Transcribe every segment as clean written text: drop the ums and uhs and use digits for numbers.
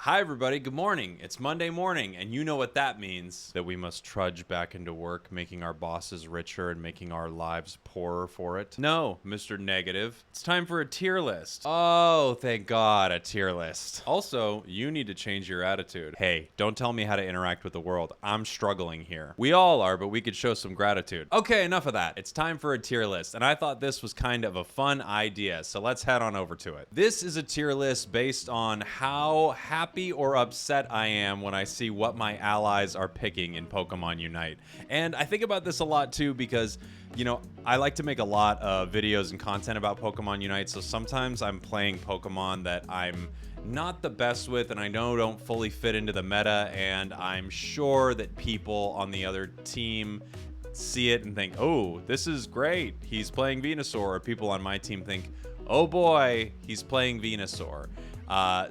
Hi everybody, good morning. It's Monday morning, and you know what that means. That we must trudge back into work, making our bosses richer and making our lives poorer for it. No, Mr. Negative. It's time for a tier list. Oh, thank God, a tier list. Also, you need to change your attitude. Hey, don't tell me how to interact with the world. I'm struggling here. We all are, but we could show some gratitude. Okay, enough of that. It's time for a tier list, and I thought this was kind of a fun idea, so let's head on over to it. This is a tier list based on how happy or upset I am when I see what my allies are picking in Pokemon Unite. And I think about this a lot too because, you know, I like to make a lot of videos and content about Pokemon Unite, so sometimes I'm playing Pokemon that I'm not the best with and I know don't fully fit into the meta, and I'm sure that people on the other team see it and think, oh, this is great, he's playing Venusaur, or people on my team think, oh boy, he's playing Venusaur.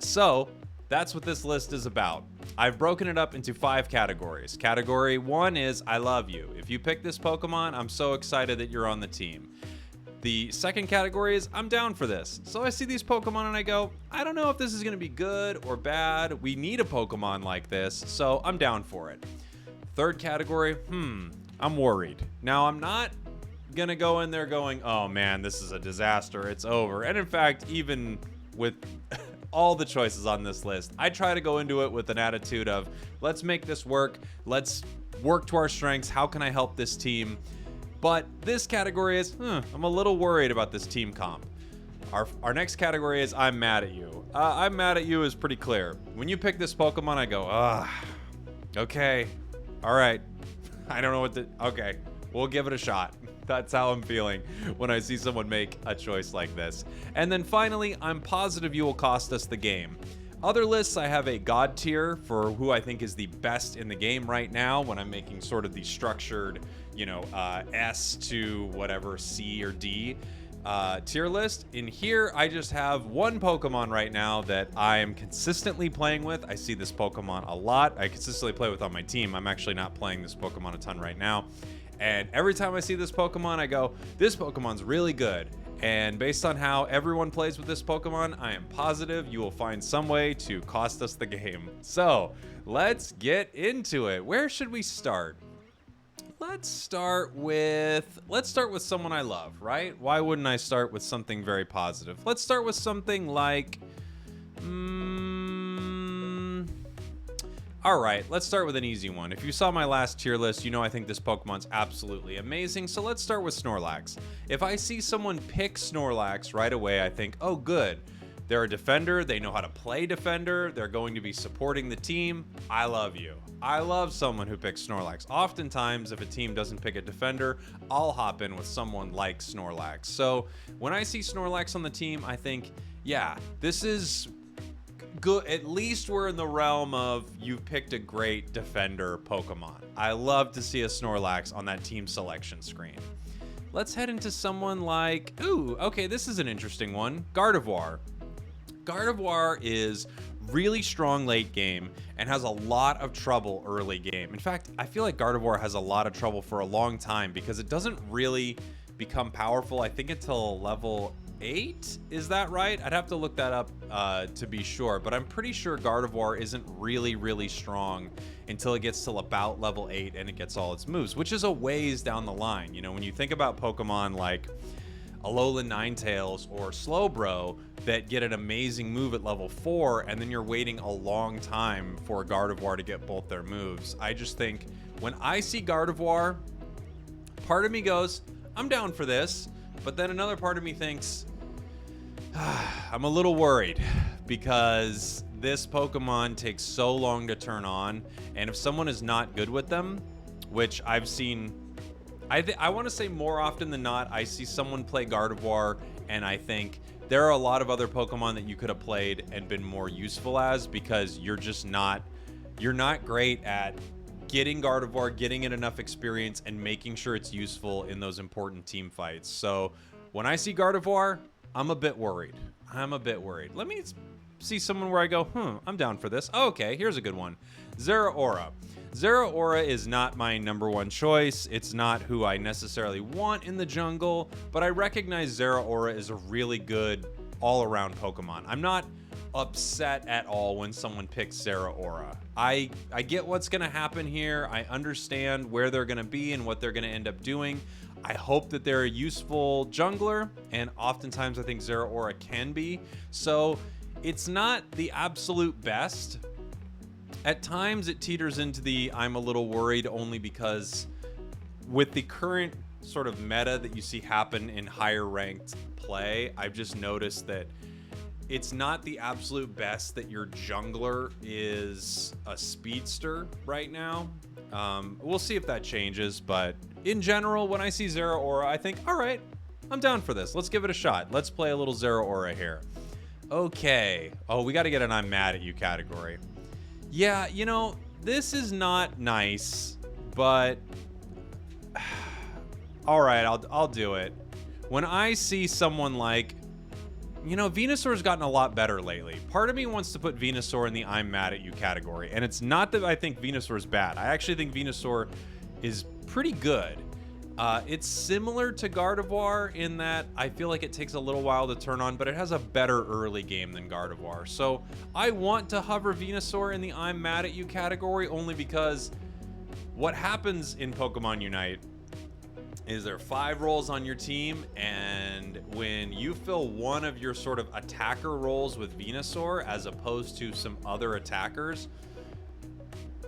So that's what this list is about. I've broken it up into 5 categories. Category 1 is I love you. If you pick this Pokemon, I'm so excited that you're on the team. The second category is I'm down for this. So I see these Pokemon and I go, I don't know if this is going to be good or bad. We need a Pokemon like this, so I'm down for it. Third category, I'm worried. Now, I'm not going to go in there going, oh man, this is a disaster, it's over. And in fact, even with all the choices on this list, I try to go into it with an attitude of, let's make this work, let's work to our strengths, how can I help this team? But this category is, I'm a little worried about this team comp. Our next category is I'm mad at you. I'm mad at you is pretty clear. When you pick this Pokemon, I go, okay, all right, I don't know what to, okay, we'll give it a shot. That's how I'm feeling when I see someone make a choice like this. And then finally, I'm positive you will cost us the game. Other lists, I have a God tier for who I think is the best in the game right now when I'm making sort of the structured, S to whatever, C or D tier list. In here, I just have one Pokemon right now that I am consistently playing with. I see this Pokemon a lot. I consistently play with on my team. I'm actually not playing this Pokemon a ton right now. And every time I see this Pokemon, I go, this Pokemon's really good. And based on how everyone plays with this Pokemon, I am positive you will find some way to cost us the game. So let's get into it. Where should we start? Let's start with someone I love, right? Why wouldn't I start with something very positive? Let's start with something like, all right, let's start with an easy one. If you saw my last tier list, you know I think this Pokemon's absolutely amazing, so let's start with Snorlax. If I see someone pick Snorlax right away, I think, oh good, they're a defender, they know how to play defender, they're going to be supporting the team. I love you. I love someone who picks Snorlax. Oftentimes, if a team doesn't pick a defender, I'll hop in with someone like Snorlax. So when I see Snorlax on the team, I think, yeah, this is good. At least we're in the realm of you've picked a great defender Pokemon. I love to see a Snorlax on that team selection screen. Let's head into someone like, ooh, okay, this is an interesting one. Gardevoir. Gardevoir is really strong late game and has a lot of trouble early game. In fact, I feel like Gardevoir has a lot of trouble for a long time because it doesn't really become powerful, I think, until level 8, is that right? I'd have to look that up to be sure, but I'm pretty sure Gardevoir isn't really strong until it gets to about level 8 and it gets all its moves, which is a ways down the line. You know, when you think about Pokemon like Alolan Ninetales or Slowbro that get an amazing move at level 4, and then you're waiting a long time for Gardevoir to get both their moves. I just think when I see Gardevoir, part of me goes, I'm down for this, but then another part of me thinks, I'm a little worried because this Pokemon takes so long to turn on, and if someone is not good with them, which I've seen, I want to say more often than not, I see someone play Gardevoir and I think there are a lot of other Pokemon that you could have played and been more useful as, because you're not great at getting Gardevoir, getting it enough experience, and making sure it's useful in those important team fights. So when I see Gardevoir, I'm a bit worried. Let me see someone where I go, I'm down for this. Oh, okay, here's a good one. Zera Aura. Zera Aura is not my number one choice. It's not who I necessarily want in the jungle, but I recognize Zera Aura is a really good all-around Pokemon. I'm not upset at all when someone picks Zera Aura. I get what's going to happen here. I understand where they're going to be and what they're going to end up doing. I hope that they're a useful jungler, and oftentimes I think Zera Aura can be. So it's not the absolute best. At times it teeters into the I'm a little worried, only because with the current sort of meta that you see happen in higher ranked play, I've just noticed that it's not the absolute best that your jungler is a speedster right now. We'll see if that changes, but in general, when I see Zera Aura, I think, all right, I'm down for this. Let's give it a shot. Let's play a little Zera Aura here. Okay. Oh, we got to get an I'm mad at you category. Yeah, you know, this is not nice, but all right, I'll do it. When I see someone like, you know, Venusaur's gotten a lot better lately. Part of me wants to put Venusaur in the I'm mad at you category. And it's not that I think Venusaur's bad. I actually think Venusaur is pretty good. It's similar to Gardevoir in that I feel like it takes a little while to turn on, but it has a better early game than Gardevoir. So I want to hover Venusaur in the I'm mad at you category, only because what happens in Pokemon Unite is there are 5 roles on your team, and when you fill one of your sort of attacker roles with Venusaur as opposed to some other attackers,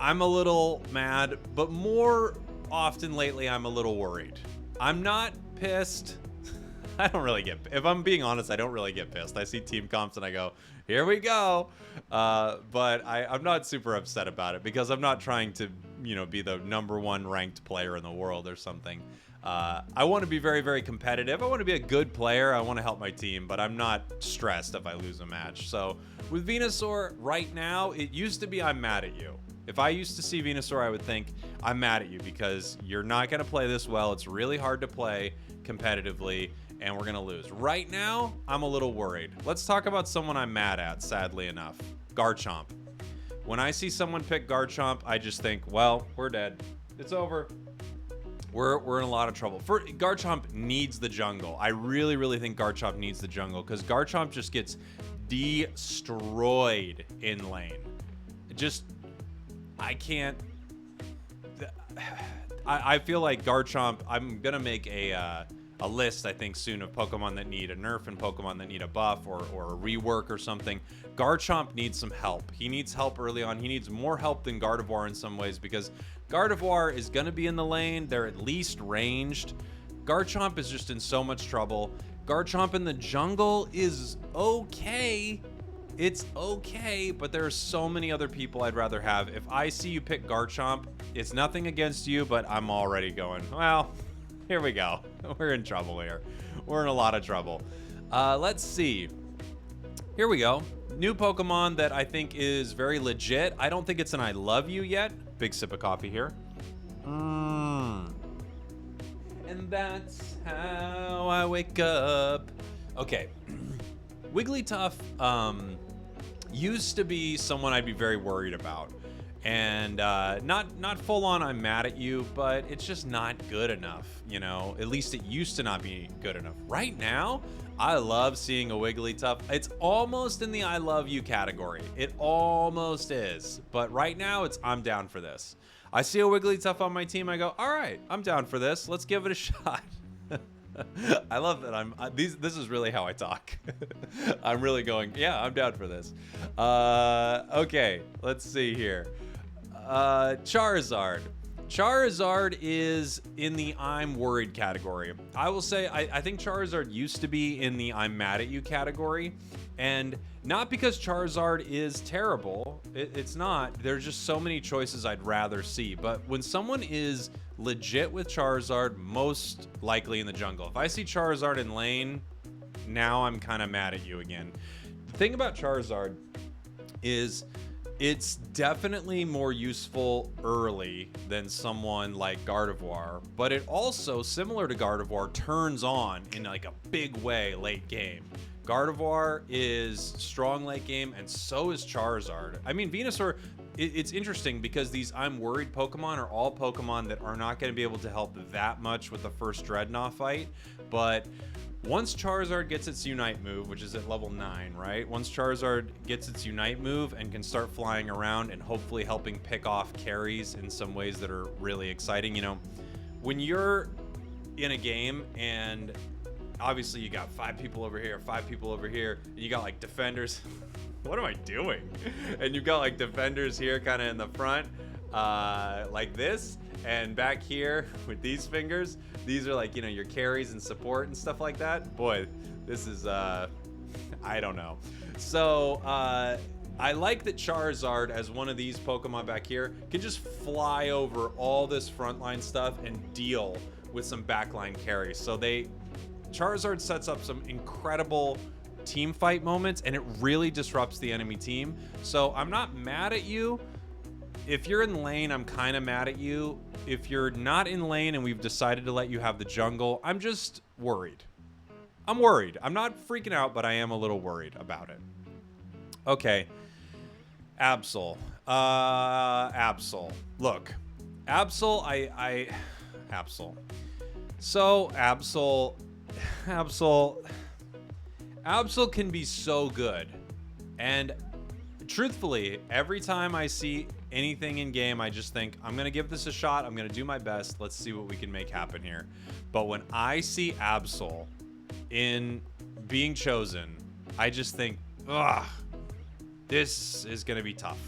I'm a little mad, but more often lately I'm a little worried. I'm not pissed. I don't really get, if I'm being honest, I don't really get pissed. I see team comps and I go, here we go. But I'm not super upset about it, because I'm not trying to, you know, be the #1 ranked player in the world or something. I want to be very, very competitive. I want to be a good player. I want to help my team, but I'm not stressed if I lose a match. So with Venusaur right now, it used to be I'm mad at you. If I used to see Venusaur, I would think I'm mad at you because you're not going to play this well. It's really hard to play competitively, and we're going to lose. Right now, I'm a little worried. Let's talk about someone I'm mad at, sadly enough. Garchomp. When I see someone pick Garchomp, I just think, well, we're dead. It's over. We're in a lot of trouble. Garchomp needs the jungle. I really, really think Garchomp needs the jungle, because Garchomp just gets destroyed in lane. I can't. I feel like Garchomp, I'm going to make a list, I think, soon of Pokemon that need a nerf and Pokemon that need a buff or a rework or something. Garchomp needs some help. He needs help early on. He needs more help than Gardevoir in some ways, because Gardevoir is going to be in the lane. They're at least ranged. Garchomp is just in so much trouble. Garchomp in the jungle is okay. It's okay, but there are so many other people I'd rather have. If I see you pick Garchomp, it's nothing against you, but I'm already going, well, here we go. We're in trouble here. We're in a lot of trouble. Let's see. Here we go. New Pokemon that I think is very legit. I don't think it's an I love you yet. Big sip of coffee here. And that's how I wake up. Okay. Wigglytuff used to be someone I'd be very worried about. And not full on I'm mad at you, but it's just not good enough, you know? At least it used to not be good enough. Right now, I love seeing a Wigglytuff. It's almost in the I love you category. It almost is. But right now, I'm down for this. I see a Wigglytuff on my team, I go, all right, I'm down for this. Let's give it a shot. I love that this is really how I talk. I'm really going, yeah, I'm down for this. Okay, let's see here. Charizard. Charizard is in the I'm worried category. I will say, I think Charizard used to be in the I'm mad at you category. And not because Charizard is terrible. It's not. There's just so many choices I'd rather see. But when someone is legit with Charizard, most likely in the jungle. If I see Charizard in lane, now I'm kind of mad at you again. The thing about Charizard is it's definitely more useful early than someone like Gardevoir, but it also, similar to Gardevoir, turns on in like a big way late game. Gardevoir is strong late game, and so is Charizard. I mean, Venusaur, it's interesting because these I'm worried Pokemon are all Pokemon that are not going to be able to help that much with the first Dreadnought fight. But once Charizard gets its Unite move, which is at level 9, right? Once Charizard gets its Unite move and can start flying around and hopefully helping pick off carries in some ways that are really exciting. You know, when you're in a game and obviously you got 5 people over here, 5 people over here, and you got like defenders. What am I doing? And you've got like defenders here kind of in the front, like this, and back here with these fingers, these are like, you know, your carries and support and stuff like that. Boy, this is, I don't know. So, I like that Charizard, as one of these Pokemon back here, can just fly over all this frontline stuff and deal with some backline carries. So Charizard sets up some incredible team fight moments, and it really disrupts the enemy team. So I'm not mad at you. If you're in lane, I'm kind of mad at you. If you're not in lane and we've decided to let you have the jungle, I'm just worried. I'm worried. I'm not freaking out, but I am a little worried about it. Okay. Absol. Absol. Look. Absol, Absol. So, Absol can be so good. And truthfully, every time I see anything in game, I just think, I'm going to give this a shot. I'm going to do my best. Let's see what we can make happen here. But when I see Absol in being chosen, I just think, ugh, this is going to be tough.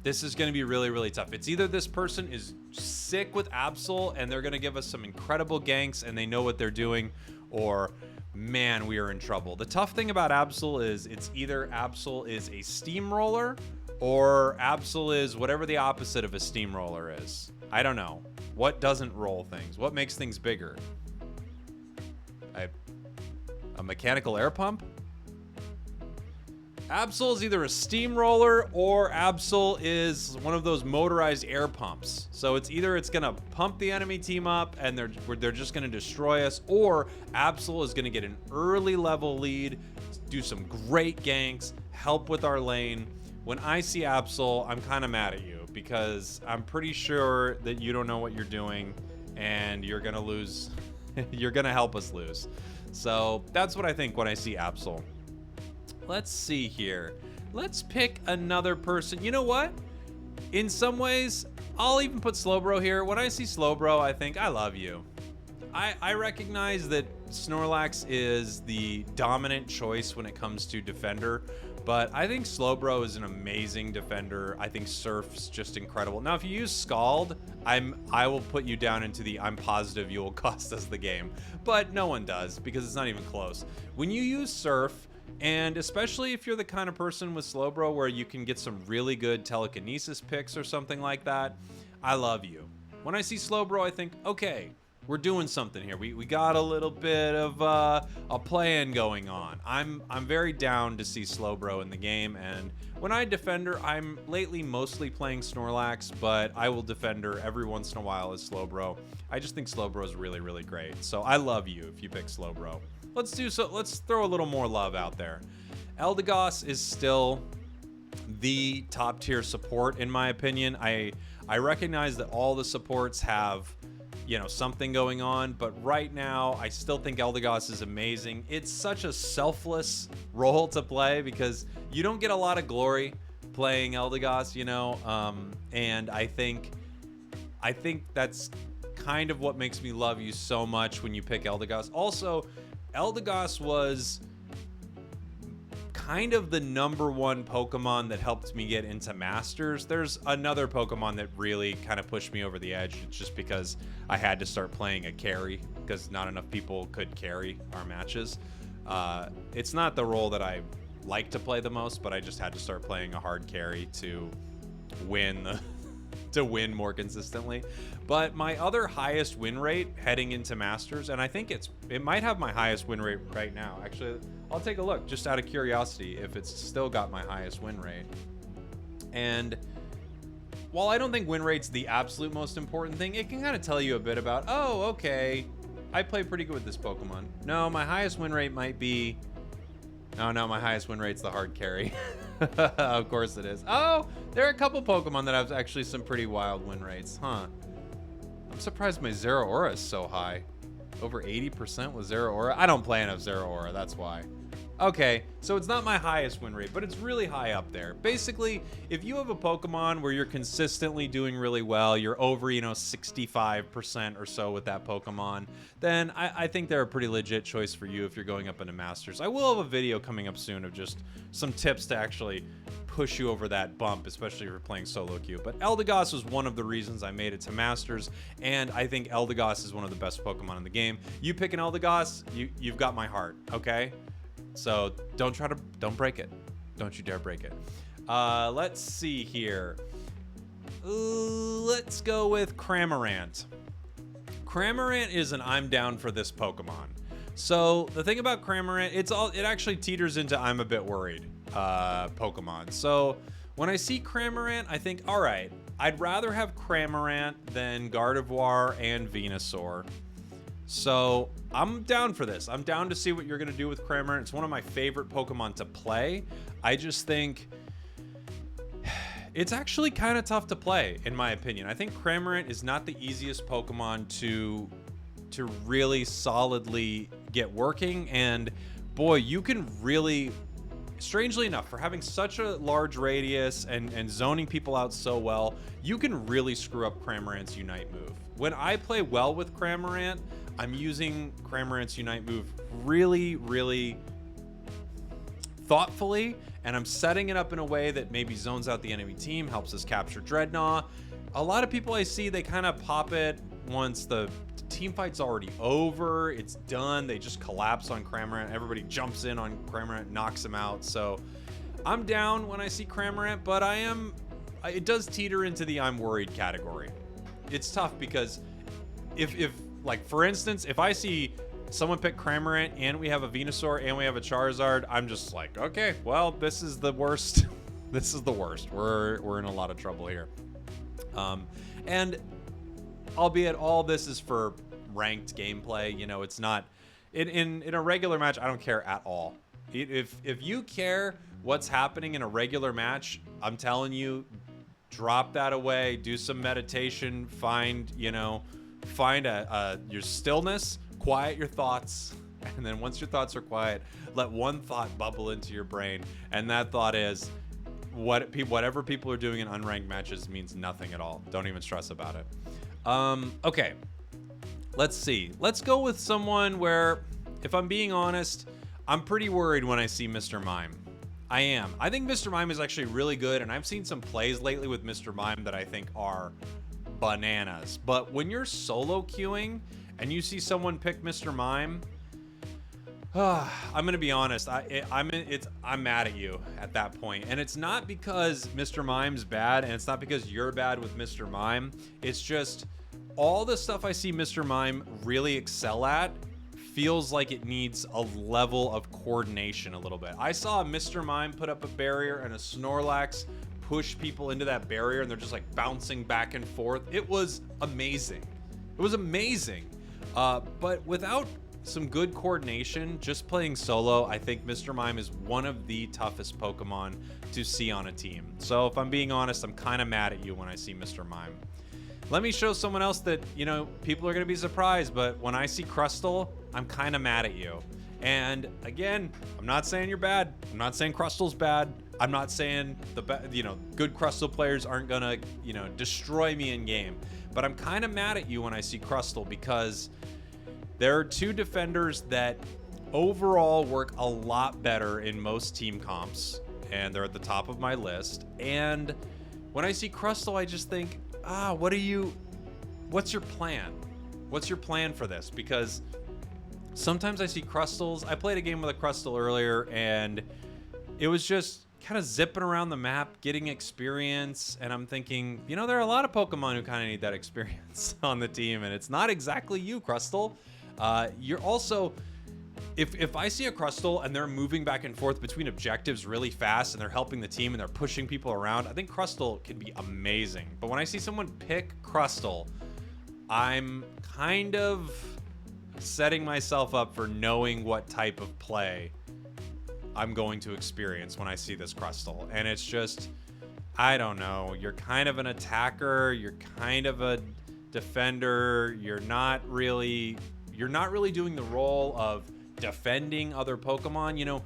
This is going to be really, really tough. It's either this person is sick with Absol and they're going to give us some incredible ganks and they know what they're doing, or man, we are in trouble. The tough thing about Absol is it's either Absol is a steamroller or Absol is whatever the opposite of a steamroller is. I don't know. What doesn't roll things? What makes things bigger? A mechanical air pump? Absol is either a steamroller or Absol is one of those motorized air pumps. So it's either it's going to pump the enemy team up and they're just going to destroy us, or Absol is going to get an early level lead, do some great ganks, help with our lane. When I see Absol, I'm kind of mad at you because I'm pretty sure that you don't know what you're doing and you're going to lose. You're going to help us lose. So that's what I think when I see Absol. Let's see here. Let's pick another person. You know what? In some ways, I'll even put Slowbro here. When I see Slowbro, I think, I love you. I recognize that Snorlax is the dominant choice when it comes to defender, but I think Slowbro is an amazing defender. I think Surf's just incredible. Now, if you use Scald, I will put you down into the I'm positive you will cost us the game, but no one does because it's not even close. When you use Surf, and especially if you're the kind of person with Slowbro where you can get some really good telekinesis picks or something like that, I love you. When I see Slowbro, I think, okay, we're doing something here. We got a little bit of a plan going on. I'm very down to see Slowbro in the game, and when I defender, I'm lately mostly playing Snorlax, but I will defender every once in a while as Slowbro. I just think Slowbro is really, really great. So I love you if you pick Slowbro. Let's throw a little more love out there. Eldegoss is still the top tier support in my opinion. I recognize that all the supports have, you know, something going on, but right now I still think Eldegoss is amazing. It's such a selfless role to play because you don't get a lot of glory playing Eldegoss, you know, and I think that's kind of what makes me love you so much when you pick Eldegoss. Also, Eldegoss was kind of the #1 Pokemon that helped me get into Masters. There's another Pokemon that really kind of pushed me over the edge just because I had to start playing a carry because not enough people could carry our matches. It's not the role that I like to play the most, but I just had to start playing a hard carry to win more consistently. But my other highest win rate heading into Masters, and I think it might have my highest win rate right now. Actually, I'll take a look just out of curiosity if it's still got my highest win rate. And while I don't think win rate's the absolute most important thing, it can kind of tell you a bit about, oh, okay, I play pretty good with this Pokemon. No, my highest win rate might be Oh no, my highest win rate's the hard carry. Of course it is. Oh, there are a couple Pokemon that have actually some pretty wild win rates, huh? I'm surprised my Zera Aura is so high. Over 80% with Zera Aura. I don't play enough Zera Aura, that's why. Okay, so it's not my highest win rate, but it's really high up there. Basically, if you have a Pokemon where you're consistently doing really well, you're over, 65% or so with that Pokemon, then I think they're a pretty legit choice for you if you're going up into Masters. I will have a video coming up soon of just some tips to actually push you over that bump, especially if you're playing solo queue. But Eldegoss was one of the reasons I made it to Masters, and I think Eldegoss is one of the best Pokemon in the game. You pick an Eldegoss, you've got my heart, okay? So don't break it. Don't you dare break it. Let's see here. Let's go with Cramorant. Cramorant is an I'm down for this Pokemon. So the thing about Cramorant, it actually teeters into I'm a bit worried Pokemon. So when I see Cramorant, I think, all right, I'd rather have Cramorant than Gardevoir and Venusaur. So I'm down for this. I'm down to see what you're going to do with Cramorant. It's one of my favorite Pokemon to play. I just think it's actually kind of tough to play, in my opinion. I think Cramorant is not the easiest Pokemon to really solidly get working. And boy, you can really, strangely enough, for having such a large radius and zoning people out so well, you can really screw up Cramorant's Unite move. When I play well with Cramorant, I'm using Cramorant's Unite move really, really thoughtfully, and I'm setting it up in a way that maybe zones out the enemy team, helps us capture Dreadnought. A lot of people I see, they kind of pop it once the team fight's already over, it's done, they just collapse on Cramorant, everybody jumps in on Cramorant, knocks him out. So I'm down when I see Cramorant, but it does teeter into the I'm worried category. It's tough because if like, for instance, if I see someone pick Cramorant and we have a Venusaur and we have a Charizard, I'm just like, okay, well, this is the worst. This is the worst. We're in a lot of trouble here. And albeit all this is for ranked gameplay, it's not in a regular match. I don't care at all. If you care what's happening in a regular match, I'm telling you, drop that away, do some meditation, find your stillness, quiet your thoughts, and then once your thoughts are quiet, let one thought bubble into your brain, and that thought is whatever people are doing in unranked matches means nothing at all. Don't even stress about it. Okay, let's see. Let's go with someone where, if I'm being honest, I'm pretty worried when I see Mr. Mime. I am. I think Mr. Mime is actually really good, and I've seen some plays lately with Mr. Mime that I think are bananas. But when you're solo queuing and you see someone pick Mr. Mime, I'm gonna be honest, I'm mad at you at that point. And it's not because Mr. Mime's bad, and it's not because you're bad with Mr. Mime. It's just all the stuff I see Mr. Mime really excel at feels like it needs a level of coordination a little bit. I saw Mr. Mime put up a barrier and a Snorlax push people into that barrier, and they're just like bouncing back and forth. It was amazing. It was amazing. But without some good coordination, just playing solo, I think Mr. Mime is one of the toughest Pokemon to see on a team. So if I'm being honest, I'm kind of mad at you when I see Mr. Mime. Let me show someone else that, people are going to be surprised, but when I see Crustal, I'm kind of mad at you. And again, I'm not saying you're bad. I'm not saying Crustal's bad. I'm not saying good Crustal players aren't gonna, destroy me in game. But I'm kind of mad at you when I see Crustal, because there are two defenders that overall work a lot better in most team comps, and they're at the top of my list. And when I see Crustal, I just think, what's your plan? What's your plan for this? Because sometimes I see Crustals. I played a game with a Crustal earlier, and it was just kind of zipping around the map, getting experience, and I'm thinking, there are a lot of Pokemon who kind of need that experience on the team, and it's not exactly you, Crustal. You're also, if I see a Crustal and they're moving back and forth between objectives really fast and they're helping the team and they're pushing people around, I think Crustal can be amazing. But when I see someone pick Crustal, I'm kind of setting myself up for knowing what type of play I'm going to experience when I see this Crustal. And it's just, I don't know. You're kind of an attacker. You're kind of a defender. You're not really doing the role of defending other Pokemon. You know,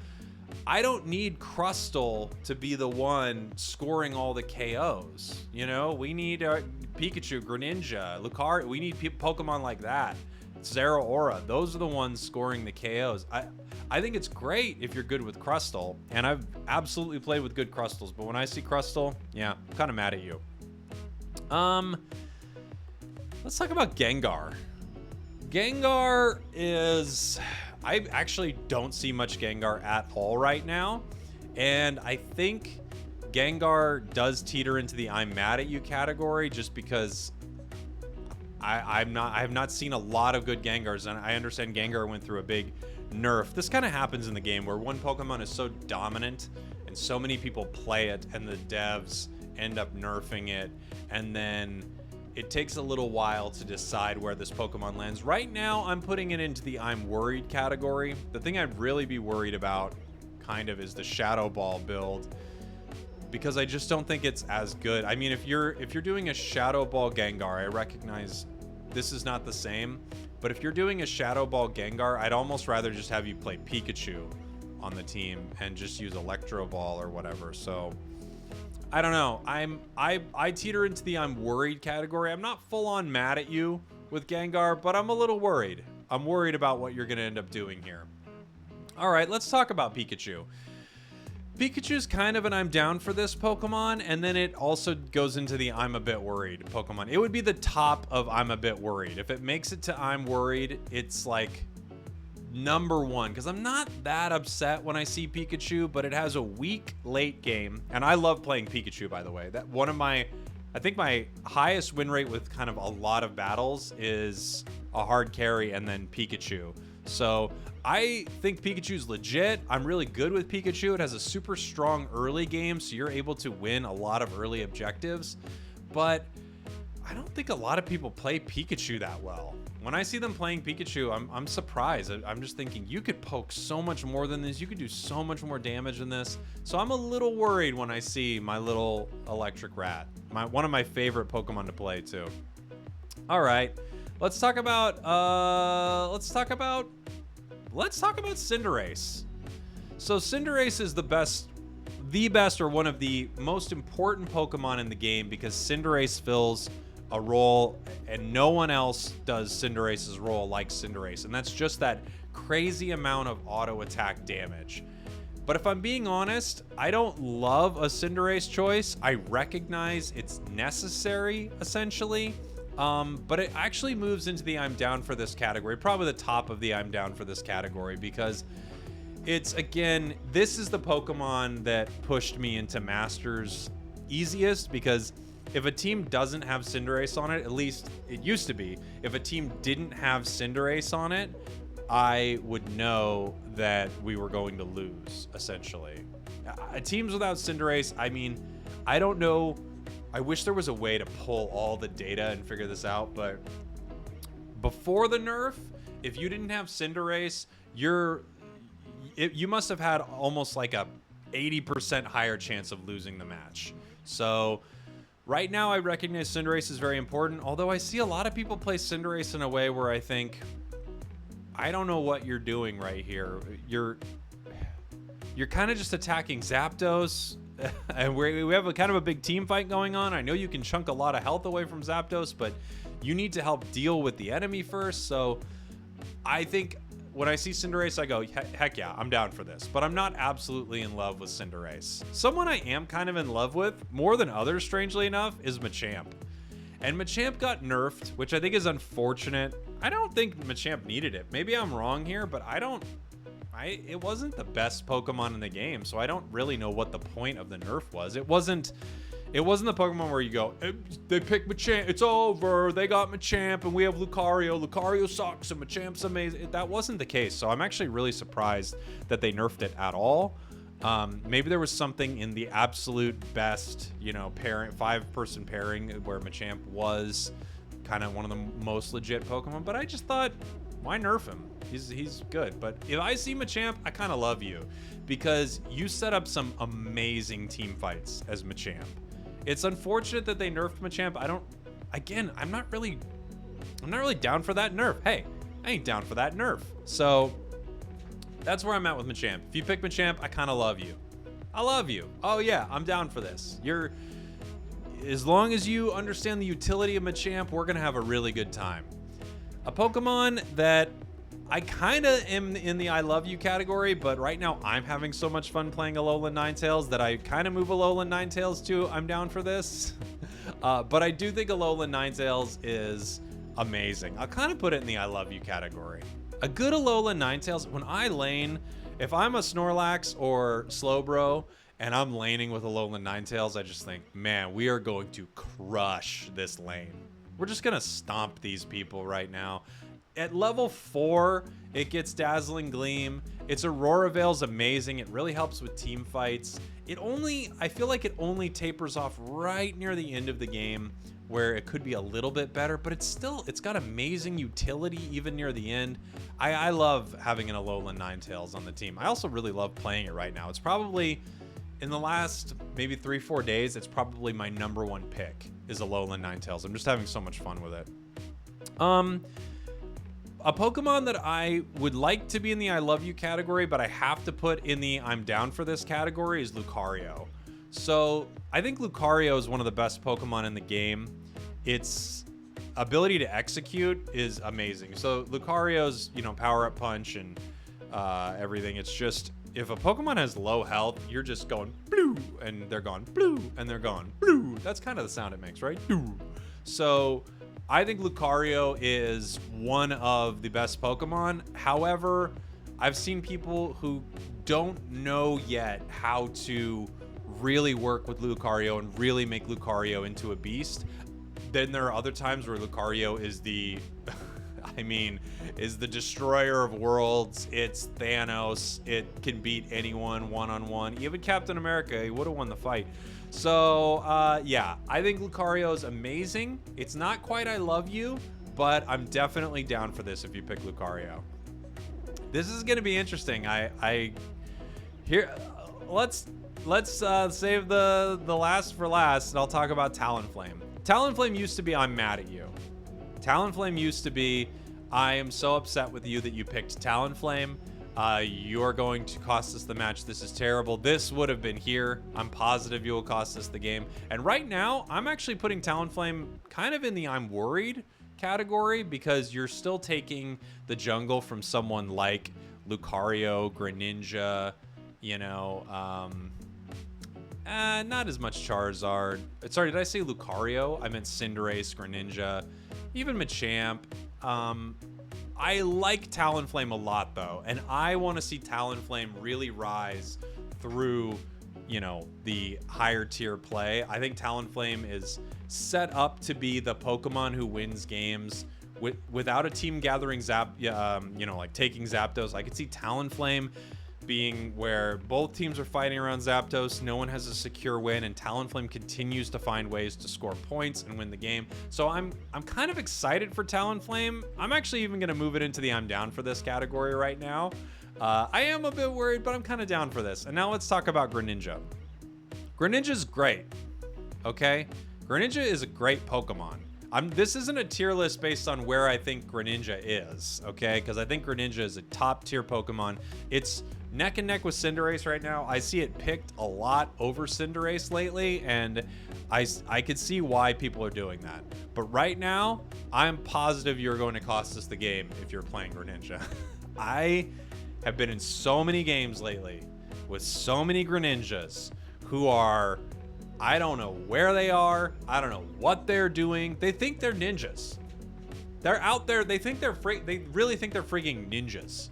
I don't need Crustal to be the one scoring all the KOs. You know, we need Pikachu, Greninja, Lucario. We need Pokemon like that. Zera Aura. Those are the ones scoring the KOs. I think it's great if you're good with Crustal, and I've absolutely played with good Crustals, but when I see Crustal, yeah, I'm kind of mad at you. Let's talk about Gengar. Gengar is... I actually don't see much Gengar at all right now, and I think Gengar does teeter into the I'm mad at you category just because I have not seen a lot of good Gengars, and I understand Gengar went through a big nerf. This kind of happens in the game where one Pokemon is so dominant and so many people play it and the devs end up nerfing it, and then it takes a little while to decide where this Pokemon lands. Right now, I'm putting it into the I'm worried category. The thing I'd really be worried about kind of is the Shadow Ball build, because I just don't think it's as good. I mean, if you're doing a Shadow Ball Gengar, I recognize this is not the same, but if you're doing a Shadow Ball Gengar, I'd almost rather just have you play Pikachu on the team and just use Electro Ball or whatever. So I don't know. I teeter into the I'm worried category. I'm not full on mad at you with Gengar, but I'm a little worried. I'm worried about what you're going to end up doing here. All right, let's talk about Pikachu. Pikachu's kind of an I'm down for this Pokemon, and then it also goes into the I'm a bit worried Pokemon. It would be the top of I'm a bit worried. If it makes it to I'm worried, it's like number one, because I'm not that upset when I see Pikachu, but it has a weak late game, and I love playing Pikachu, by the way. That one of my, I think my highest win rate with kind of a lot of battles is a hard carry and then Pikachu. So I think Pikachu's legit. I'm really good with Pikachu. It has a super strong early game, so you're able to win a lot of early objectives, but I don't think a lot of people play Pikachu that well. When I see them playing Pikachu, I'm surprised. I'm just thinking, you could poke so much more than this. You could do so much more damage than this. So I'm a little worried when I see my little electric rat. One of my favorite Pokemon to play too. All right, let's talk about Cinderace. So Cinderace is the best or one of the most important Pokemon in the game, because Cinderace fills a role and no one else does Cinderace's role like Cinderace, and that's just that crazy amount of auto attack damage. But if I'm being honest, I don't love a Cinderace choice. I recognize it's necessary, essentially, but it actually moves into the I'm down for this category, probably the top of the I'm down for this category, because it's, again, this is the Pokemon that pushed me into Masters easiest, because if a team doesn't have Cinderace on it, at least it used to be, if a team didn't have Cinderace on it, I would know that we were going to lose, essentially. Teams without Cinderace, I mean, I don't know. I wish there was a way to pull all the data and figure this out, but before the nerf, if you didn't have Cinderace, you must have had almost like a 80% higher chance of losing the match. So right now, I recognize Cinderace is very important, although I see a lot of people play Cinderace in a way where I think, I don't know what you're doing right here. You're kind of just attacking Zapdos, and we have a kind of a big team fight going on. I know you can chunk a lot of health away from Zapdos, but you need to help deal with the enemy first. So I think when I see Cinderace, I go, heck yeah, I'm down for this. But I'm not absolutely in love with Cinderace. Someone I am kind of in love with, more than others, strangely enough, is Machamp. And Machamp got nerfed, which I think is unfortunate. I don't think Machamp needed it. Maybe I'm wrong here, but it wasn't the best Pokemon in the game, so I don't really know what the point of the nerf was. It wasn't the Pokemon where you go, they picked Machamp, it's over, they got Machamp, and we have Lucario. Lucario sucks, and Machamp's amazing. That wasn't the case, so I'm actually really surprised that they nerfed it at all. Maybe there was something in the absolute best, five-person pairing where Machamp was kind of one of the most legit Pokemon, but I just thought, why nerf him? He's good. But if I see Machamp, I kind of love you because you set up some amazing team fights as Machamp. It's unfortunate that they nerfed Machamp. I'm not really down for that nerf. Hey, I ain't down for that nerf. So that's where I'm at with Machamp. If you pick Machamp, I kind of love you. I love you. Oh yeah, I'm down for this. As long as you understand the utility of Machamp, we're gonna have a really good time. A Pokemon that I kind of am in the I love you category, but right now I'm having so much fun playing Alolan Ninetales that I kind of move Alolan Ninetales to I'm down for this. But I do think Alolan Ninetales is amazing. I'll kind of put it in the I love you category. A good Alolan Ninetales, when I lane, if I'm a Snorlax or Slowbro and I'm laning with Alolan Ninetales, I just think, man, we are going to crush this lane. We're just gonna stomp these people right now. At level 4, it gets Dazzling Gleam. Its Aurora Veil's amazing. It really helps with team fights. I feel like it only tapers off right near the end of the game where it could be a little bit better, but it's got amazing utility even near the end. I love having an Alolan Ninetales on the team. I also really love playing it right now. It's probably, in the last maybe 3-4 days, it's probably my #1 pick is Alolan Ninetales. I'm just having so much fun with it. A Pokemon that I would like to be in the I love you category, but I have to put in the I'm down for this category is Lucario. So I think Lucario is one of the best Pokemon in the game. Its ability to execute is amazing. So Lucario's, power up punch and everything. It's just, if a Pokemon has low health, you're just going blue and they're gone blue and they're gone blue. That's kind of the sound it makes, right? So I think Lucario is one of the best Pokemon. However, I've seen people who don't know yet how to really work with Lucario and really make Lucario into a beast. Then there are other times where Lucario is the destroyer of worlds. It's Thanos. It can beat anyone one-on-one. Even Captain America, he would have won the fight. So, yeah, I think Lucario is amazing. It's not quite I love you, but I'm definitely down for this if you pick Lucario. This is going to be interesting. Let's save the last for last, and I'll talk about Talonflame. Talonflame used to be I'm mad at you. Talonflame used to be I am so upset with you that you picked Talonflame. You're going to cost us the match. This is terrible. This would have been here. I'm positive you will cost us the game. And right now, I'm actually putting Talonflame kind of in the I'm worried category because you're still taking the jungle from someone like Lucario, Greninja, not as much Charizard. Sorry, did I say Lucario? I meant Cinderace, Greninja, even Machamp. I like Talonflame a lot, though, and I want to see Talonflame really rise through, the higher tier play. I think Talonflame is set up to be the Pokemon who wins games without a team gathering like taking Zapdos. I could see Talonflame being where both teams are fighting around Zapdos, no one has a secure win, and Talonflame continues to find ways to score points and win the game. So I'm kind of excited for Talonflame. I'm actually even going to move it into the I'm down for this category right now. I am a bit worried, but I'm kind of down for this. And now let's talk about Greninja. Greninja's great, okay? Greninja is a great Pokemon. This isn't a tier list based on where I think Greninja is, okay? Because I think Greninja is a top tier Pokemon. It's neck and neck with Cinderace right now. I see it picked a lot over Cinderace lately, and I could see why people are doing that. But right now, I'm positive you're going to cost us the game if you're playing Greninja. I have been in so many games lately with so many Greninjas who are, I don't know where they are. I don't know what they're doing. They think they're ninjas. They're out there. They really think they're freaking ninjas.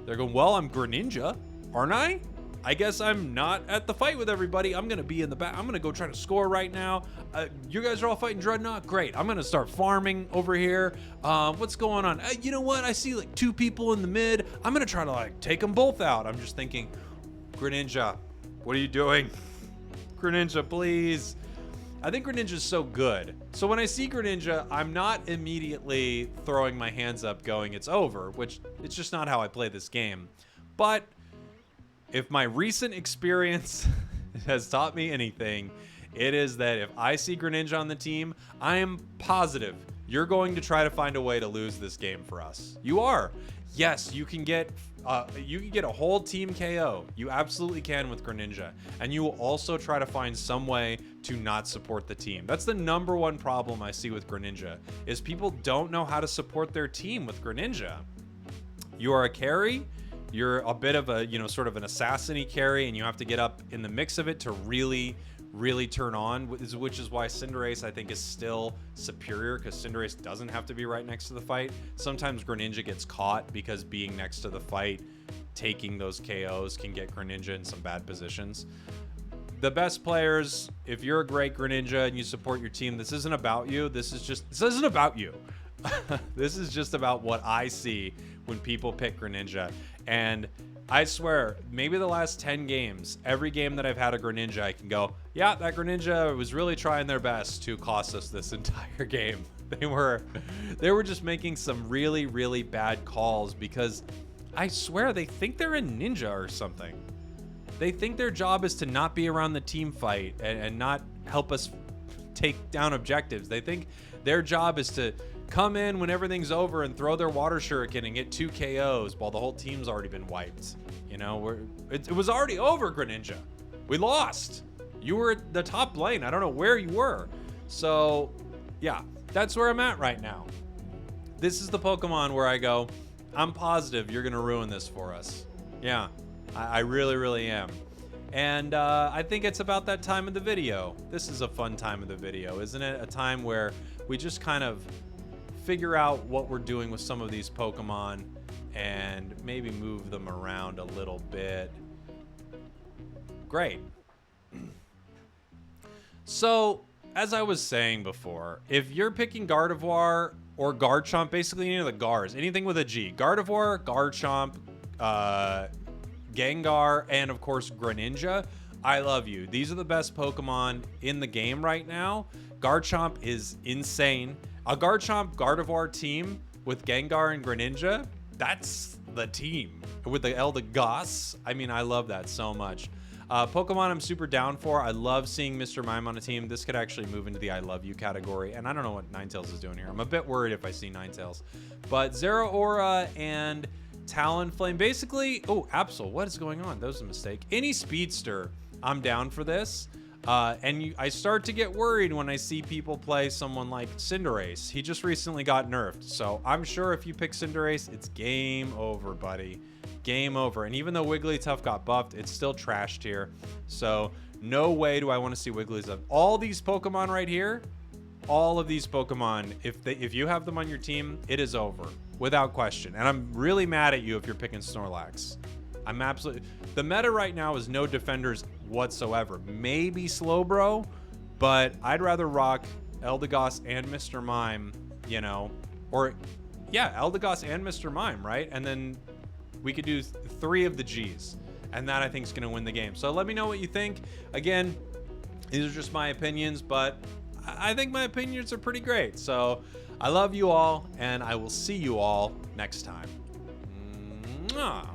They're going, well, I'm Greninja, aren't I? I guess I'm not at the fight with everybody. I'm going to be in the back. I'm going to go try to score right now. You guys are all fighting Dreadnought? Great. I'm going to start farming over here. What's going on? You know what? I see like 2 people in the mid. I'm going to try to take them both out. I'm just thinking, Greninja, what are you doing? Greninja, please. I think Greninja's so good. So when I see Greninja, I'm not immediately throwing my hands up going, it's over, which it's just not how I play this game. But if my recent experience has taught me anything, it is that if I see Greninja on the team, I am positive you're going to try to find a way to lose this game for us. You are. Yes, you can get a whole team KO. You absolutely can with Greninja. And you will also try to find some way to not support the team. That's the #1 problem I see with Greninja, is people don't know how to support their team with Greninja. You are a carry, you're a bit of a, you know, sort of an assassin-y carry, and you have to get up in the mix of it to really turn on, which is why Cinderace, I think, is still superior, because Cinderace doesn't have to be right next to the fight. Sometimes Greninja gets caught because being next to the fight, taking those KOs can get Greninja in some bad positions. The best players, if you're a great Greninja and you support your team, this isn't about you. This isn't about you. This is just about what I see when people pick Greninja. And I swear, maybe the last 10 games, every game that I've had a Greninja, I can go, yeah, that Greninja was really trying their best to cost us this entire game. They were just making some really bad calls, because I swear they think they're a ninja or something. They think their job is to not be around the team fight and not help us take down objectives. They think their job is to come in when everything's over and throw their water shuriken and get 2 KOs while the whole team's already been wiped. You know, it was already over, Greninja. We lost. You were at the top lane. I don't know where you were. So, yeah, that's where I'm at right now. This is the Pokemon where I go, I'm positive you're going to ruin this for us. Yeah, I really am. And I think it's about that time of the video. This is a fun time of the video, isn't it? A time where we just kind of figure out what we're doing with some of these Pokemon and maybe move them around a little bit. Great. So, as I was saying before, if you're picking Gardevoir or Garchomp, basically any of the Gars, anything with a G, Gardevoir, Garchomp, Gengar, and of course Greninja, I love you. These are the best Pokemon in the game right now. Garchomp is insane. A Garchomp Gardevoir team with Gengar and Greninja, that's the team. With the Eldegoss, I mean, I love that so much. Pokemon I'm super down for. I love seeing Mr. Mime on a team. This could actually move into the I love you category, and I don't know what Ninetales is doing here. I'm a bit worried if I see Ninetales. But Zera Aura and Talonflame, basically, oh, Absol, what is going on? That was a mistake. Any speedster, I'm down for this. I start to get worried when I see people play someone like Cinderace. He just recently got nerfed, so I'm sure if you pick Cinderace, it's game over, buddy. Game over. And even though Wigglytuff got buffed, it's still trashed here. So no way do I want to see Wigglytuff. All these Pokemon right here, all of these Pokemon, if you have them on your team, it is over without question. And I'm really mad at you if you're picking Snorlax. I'm absolutely... The meta right now is no defenders whatsoever. Maybe Slowbro, but I'd rather rock Eldegoss and Mr. Mime, you know, or yeah, Eldegoss and Mr. Mime, right? And then we could do 3 of the Gs, and that I think is going to win the game. So let me know what you think. Again, these are just my opinions, but I think my opinions are pretty great. So I love you all, and I will see you all next time. Mwah.